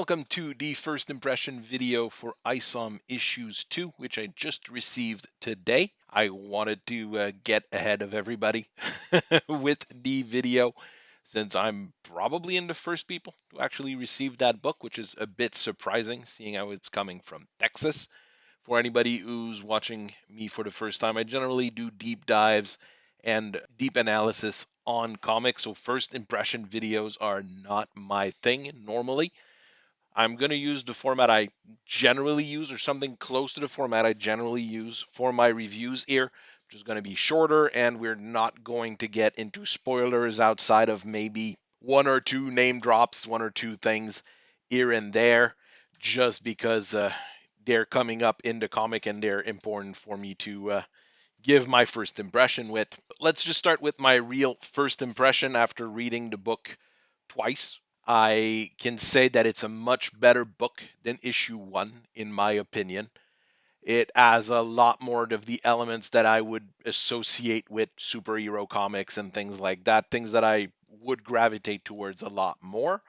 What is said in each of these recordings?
welcome to the first impression video for Isom Issues 2, which I just received today. I wanted to get ahead of everybody with the video since I'm probably in the first people to actually receive that book, which is a bit surprising seeing how it's coming from Texas. For anybody who's watching me for the first time, I generally do deep dives and deep analysis on comics, so first impression videos are not my thing normally. I'm going to use the format I generally use, or something close to the format I generally use for my reviews here, which is going to be shorter, and we're not going to get into spoilers outside of maybe one or two name drops, one or two things here and there, just because they're coming up in the comic and they're important for me to give my first impression with. Let's just start with my real first impression after reading the book twice. I can say that it's a much better book than issue 1, in my opinion. It has a lot more of the elements that I would associate with superhero comics and things like that, things that I would gravitate towards a lot more.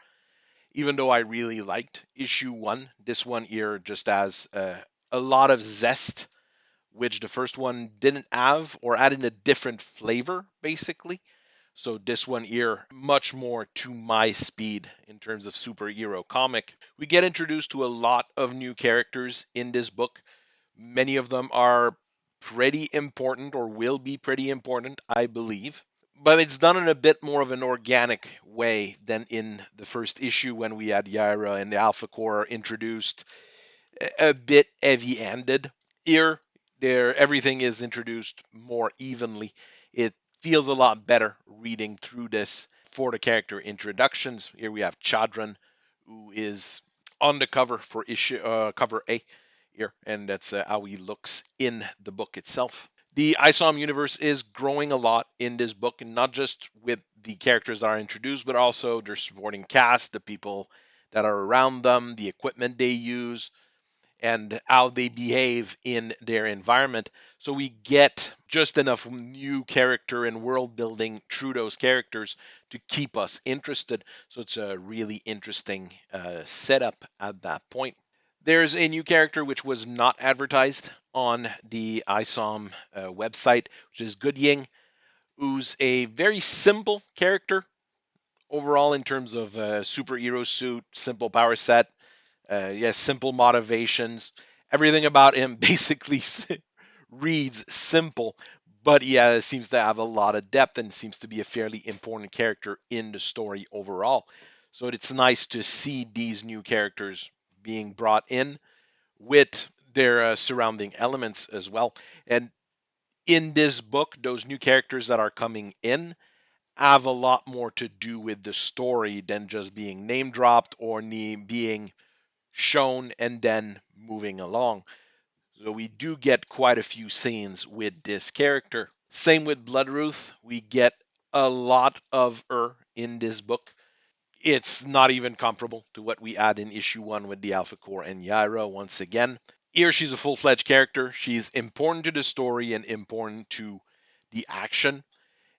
Even though I really liked issue 1, this one here just has a lot of zest, which the first one didn't have, or added a different flavor, basically. So this one here, much more to my speed in terms of superhero comic. We get introduced to a lot of new characters in this book. Many of them are pretty important, or will be pretty important, I believe. But it's done in a bit more of an organic way than in the first issue when we had Yaira and the Alpha Core introduced a bit heavy-handed. Here, there everything is introduced more evenly. It feels a lot better reading through this for the character introductions. Here we have Chadran, who is on the cover for issue cover A here, and that's how he looks in the book itself. The ISOM universe is growing a lot in this book, and not just with the characters that are introduced, but also their supporting cast, the people that are around them, the equipment they use, and how they behave in their environment. So we get just enough new character and world building through those characters to keep us interested. So it's a really interesting setup at that point. There's a new character which was not advertised on the ISOM website, which is Good Ying, who's a very simple character overall in terms of superhero suit, simple power set, yes, simple motivations. Everything about him basically reads simple, but yeah, seems to have a lot of depth and seems to be a fairly important character in the story overall. So it's nice to see these new characters being brought in with their surrounding elements as well. And in this book, those new characters that are coming in have a lot more to do with the story than just being name dropped or being shown and then moving along. So we do get quite a few scenes with this character. Same with Bloodruth. We get a lot of her in this book. It's not even comparable to what we had in issue 1 with the Alpha Core and Yaira once again. Here she's a full-fledged character. She's important to the story and important to the action.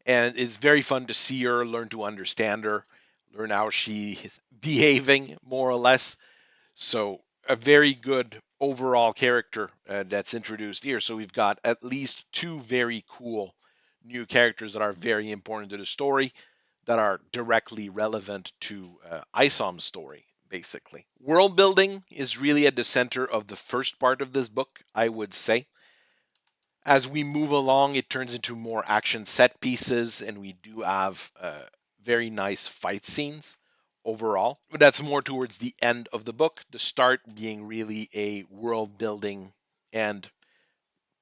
And it's very fun to see her, learn to understand her, learn how she's behaving more or less. So a very good overall character that's introduced here. So we've got at least two very cool new characters that are very important to the story, that are directly relevant to Isom's story, basically. World building is really at the center of the first part of this book, I would say. As we move along, it turns into more action set pieces, and we do have very nice fight scenes overall. But that's more towards the end of the book, the start being really a world building and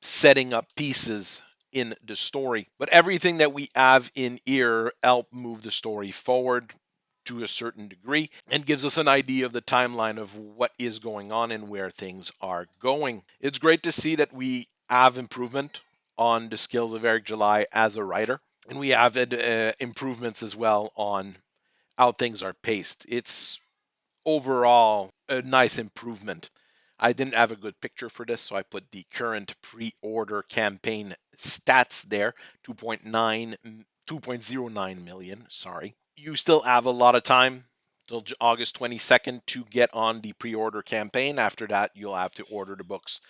setting up pieces in the story. But everything that we have in here help move the story forward to a certain degree and gives us an idea of the timeline of what is going on and where things are going. It's great to see that we have improvement on the skills of Eric July as a writer, and we have improvements as well on how things are paced. It's overall a nice improvement. I didn't have a good picture for this, so I put the current pre-order campaign stats there, 2.09 million, sorry. You still have a lot of time till August 22nd to get on the pre-order campaign. After that, you'll have to order the books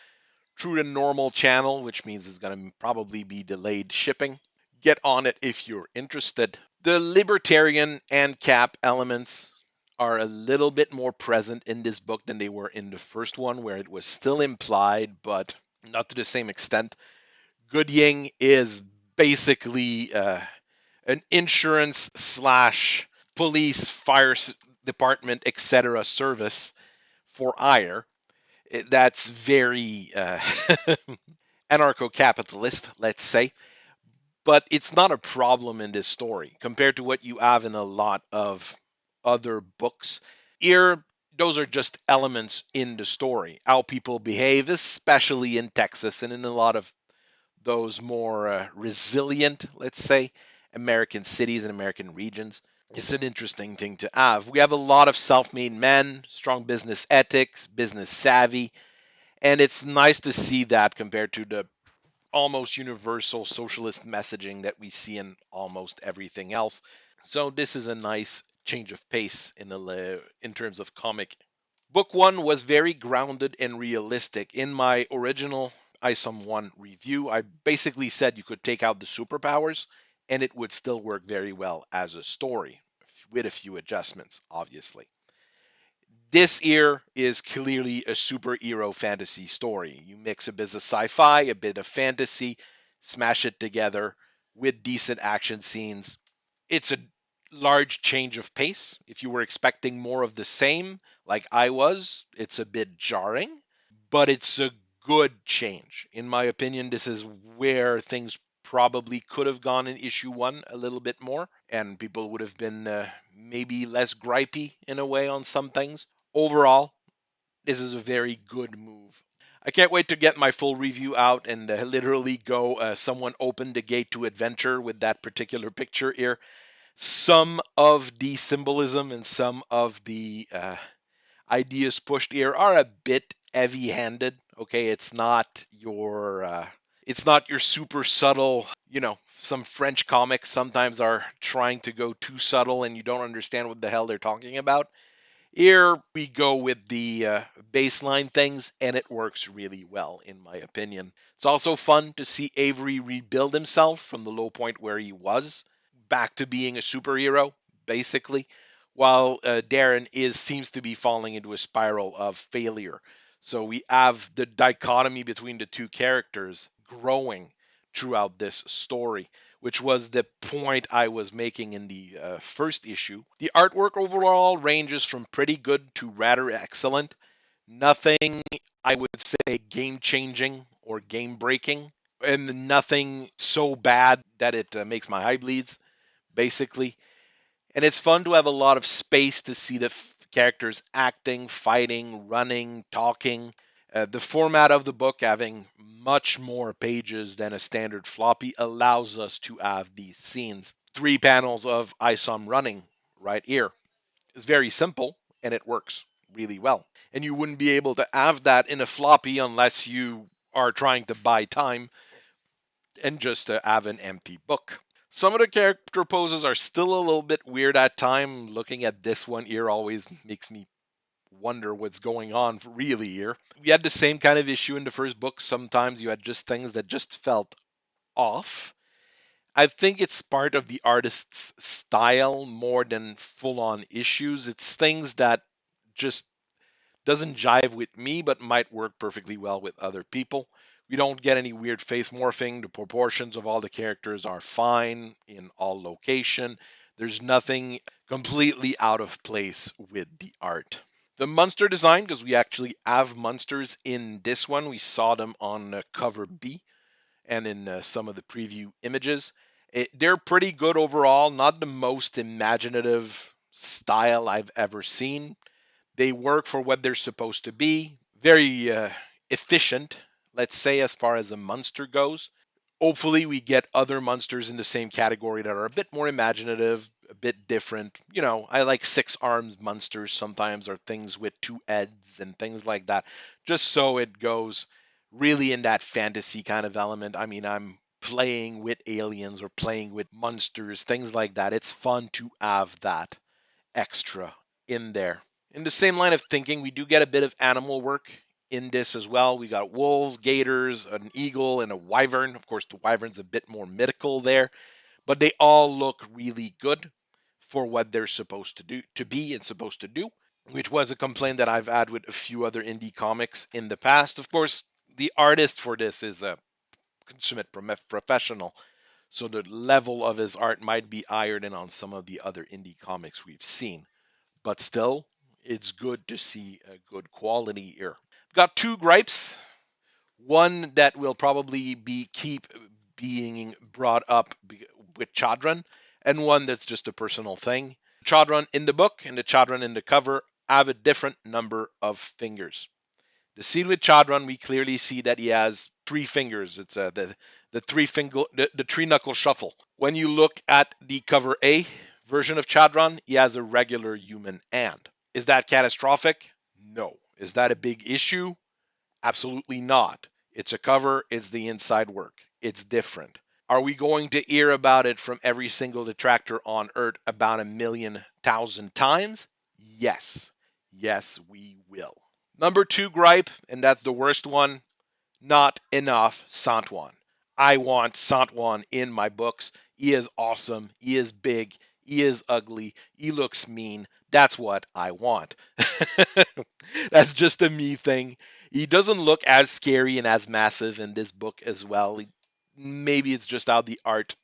through the normal channel, which means it's going to probably be delayed shipping. Get on it if you're interested. The libertarian and cap elements are a little bit more present in this book than they were in the first one, where it was still implied, but not to the same extent. Good Ying is basically an insurance slash police, fire department, etc. service for ire. That's very anarcho-capitalist, let's say, but it's not a problem in this story compared to what you have in a lot of other books. Here, those are just elements in the story, how people behave, especially in Texas and in a lot of those more resilient, let's say, American cities and American regions. It's an interesting thing to have. We have a lot of self made men, strong business ethics, business savvy, and it's nice to see that compared to the almost universal socialist messaging that we see in almost everything else. So this is a nice change of pace in terms of comic. Book one was very grounded and realistic. In my original ISOM 1 review, I basically said you could take out the superpowers and it would still work very well as a story, with a few adjustments, obviously. This here is clearly a superhero fantasy story. You mix a bit of sci-fi, a bit of fantasy, smash it together with decent action scenes. It's a large change of pace. If you were expecting more of the same, like I was, it's a bit jarring, but it's a good change. In my opinion, this is where things probably could have gone in issue one a little bit more, and people would have been maybe less gripey in a way on some things. Overall, this is a very good move. I can't wait to get my full review out and literally go someone opened the gate to adventure with that particular picture here. Some of the symbolism and some of the ideas pushed here are a bit heavy-handed. Okay, it's not your super subtle. Some French comics sometimes are trying to go too subtle, and you don't understand what the hell they're talking about. Here we go with the baseline things, and it works really well, in my opinion. It's also fun to see Avery rebuild himself from the low point where he was back to being a superhero, basically, while Darren seems to be falling into a spiral of failure. So we have the dichotomy between the two characters growing throughout this story, which was the point I was making in the first issue. The artwork overall ranges from pretty good to rather excellent. Nothing, I would say, game changing or game breaking, and nothing so bad that it makes my eye bleeds, basically. And it's fun to have a lot of space to see the characters acting, fighting, running, talking. The format of the book, having much more pages than a standard floppy, allows us to have these scenes. 3 panels of Isom running right here. It's very simple and it works really well. And you wouldn't be able to have that in a floppy unless you are trying to buy time and just have an empty book. Some of the character poses are still a little bit weird at time. Looking at this one here always makes me wonder what's going on really here. We had the same kind of issue in the first book. Sometimes you had just things that just felt off. I think it's part of the artist's style more than full on issues. It's things that just doesn't jive with me, but might work perfectly well with other people. We don't get any weird face morphing. The proportions of all the characters are fine in all location. There's nothing completely out of place with the art. The monster design, because we actually have monsters in this one. We saw them on cover B and in some of the preview images. They're pretty good overall. Not the most imaginative style I've ever seen. They work for what they're supposed to be. Very efficient, let's say, as far as a monster goes. Hopefully, we get other monsters in the same category that are a bit more imaginative, a bit different. I like 6 arms monsters sometimes, or things with 2 heads and things like that, just so it goes really in that fantasy kind of element. I mean, I'm playing with aliens or playing with monsters, things like that. It's fun to have that extra in there. In the same line of thinking, we do get a bit of animal work in this as well. We got wolves, gators, an eagle, and a wyvern. Of course, the wyvern's a bit more mythical there, but they all look really good for what they're supposed to be and supposed to do, which was a complaint that I've had with a few other indie comics in the past. Of course, the artist for this is a consummate professional, so the level of his art might be higher than on some of the other indie comics we've seen. But still, it's good to see a good quality here. Got two gripes. One that will probably keep being brought up with Chadran, and one that's just a personal thing. Chadran in the book and the Chadran in the cover have a different number of fingers. The scene with Chadran, we clearly see that he has three fingers. It's the three knuckle shuffle. When you look at the cover A version of Chadran, he has a regular human hand. Is that catastrophic? No. Is that a big issue? Absolutely not. It's a cover, it's the inside work. It's different. Are we going to hear about it from every single detractor on Earth about 1,000,000 times? Yes. Yes, we will. Number two gripe, and that's the worst one, not enough Santwan. I want Santwan in my books. He is awesome. He is big. He is ugly. He looks mean. That's what I want. That's just a me thing. He doesn't look as scary and as massive in this book as well. Maybe it's just how the art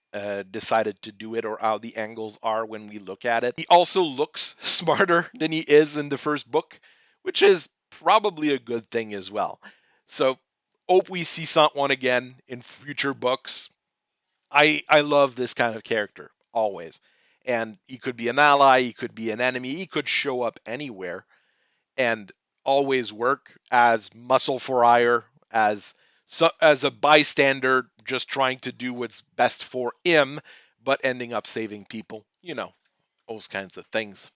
decided to do it or how the angles are when we look at it. He also looks smarter than he is in the first book, which is probably a good thing as well. So hope we see Santwan again in future books. I love this kind of character always, and he could be an ally, he could be an enemy, he could show up anywhere, and always work as muscle for hire, as a bystander, just trying to do what's best for him, but ending up saving people. Those kinds of things.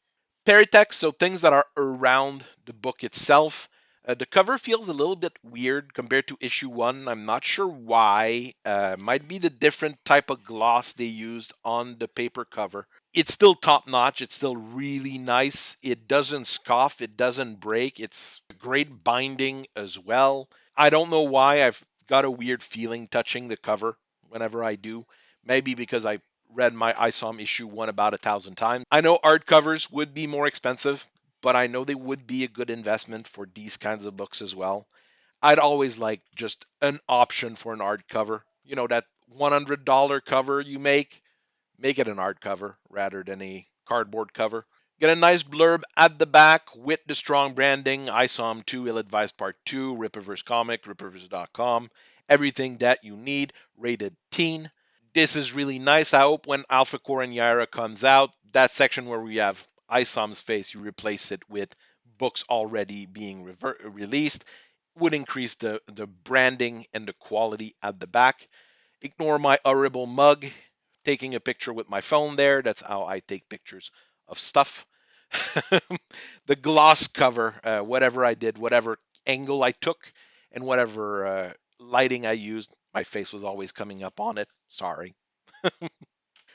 Paratext, so things that are around the book itself. The cover feels a little bit weird compared to issue one. I'm not sure why. Might be the different type of gloss they used on the paper cover. It's still top notch. It's still really nice. It doesn't scoff. It doesn't break. It's great binding as well. I don't know why. I've got a weird feeling touching the cover whenever I do. Maybe because I read my ISOM issue one about 1,000 times. I know art covers would be more expensive, but I know they would be a good investment for these kinds of books as well. I'd always like just an option for an art cover. That $100 cover you make it an art cover rather than a cardboard cover. Get a nice blurb at the back with the strong branding. ISOM 2, Ill Advised Part 2, Rippaverse Comic, Rippaverse.com. Everything that you need, rated teen. This is really nice. I hope when Alpha Core and Yaira comes out, that section where we have ISOM's face, you replace it with books already being released. Would increase the branding and the quality at the back. Ignore my horrible mug taking a picture with my phone there. That's how I take pictures of stuff. The gloss cover, whatever I did, whatever angle I took, and whatever lighting I used, my face was always coming up on it. Sorry.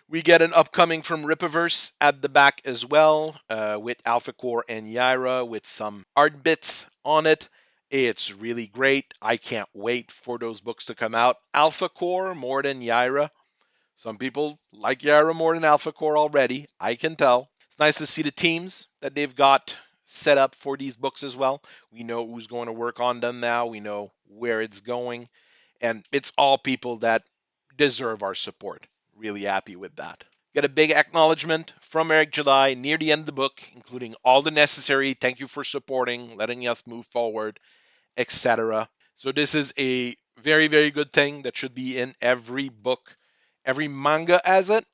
We get an upcoming from Rippaverse at the back as well, with Alpha Core and Yaira with some art bits on it. It's really great. I can't wait for those books to come out. Alpha Core more than Yaira. Some people like Yaira more than Alpha Core already. I can tell. It's nice to see the teams that they've got set up for these books as well. We know who's going to work on them now. We know where it's going. And it's all people that deserve our support. Really happy with that. Get a big acknowledgement from Eric July near the end of the book, including all the necessary thank you for supporting, letting us move forward, etc. So this is a very, very good thing that should be in every book. Every manga has it.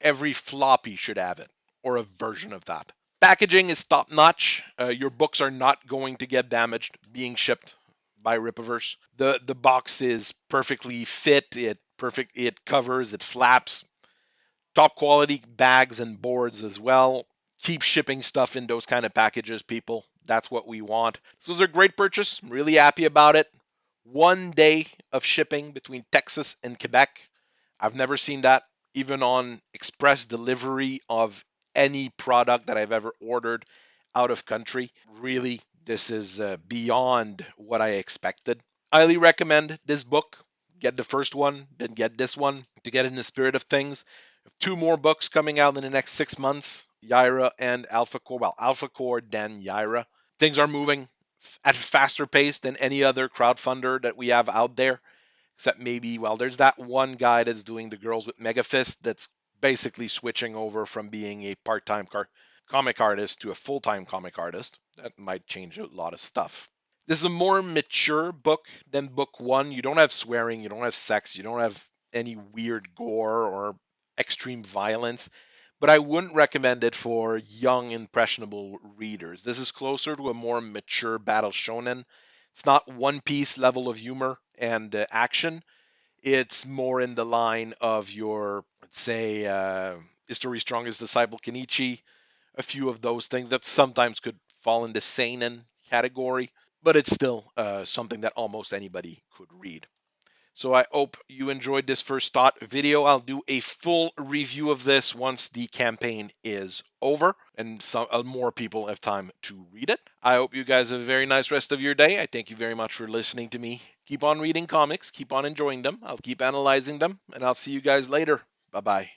Every floppy should have it, or a version of that. Packaging is top notch. Your books are not going to get damaged being shipped by Rippaverse. The box is perfectly fit. It covers. It flaps. Top quality bags and boards as well. Keep shipping stuff in those kind of packages, people. That's what we want. This was a great purchase. I'm really happy about it. 1 day of shipping between Texas and Quebec. I've never seen that, even on express delivery of any product that I've ever ordered. out of country. Really, this is beyond what I expected. Highly recommend this book. Get the first one, then get this one to get in the spirit of things. Two more books coming out in the next 6 months, Yaira and Alpha Core. Well, Alpha Core, then Yaira. Things are moving at a faster pace than any other crowdfunder that we have out there, except maybe, well, there's that one guy that's doing the Girls with Megafist that's basically switching over from being a part-time comic artist to a full-time comic artist. That might change a lot of stuff. This is a more mature book than book one. You don't have swearing, you don't have sex, you don't have any weird gore or extreme violence, but I wouldn't recommend it for young, impressionable readers. This is closer to a more mature battle shonen. It's not One Piece level of humor and action. It's more in the line of your, let's say, History's Strongest Disciple Kenichi, a few of those things that sometimes could fall in the seinen category, but it's still something that almost anybody could read. So I hope you enjoyed this first thought video. I'll do a full review of this once the campaign is over and some more people have time to read it. I hope you guys have a very nice rest of your day. I thank you very much for listening to me. Keep on reading comics, keep on enjoying them. I'll keep analyzing them, and I'll see you guys later. Bye-bye.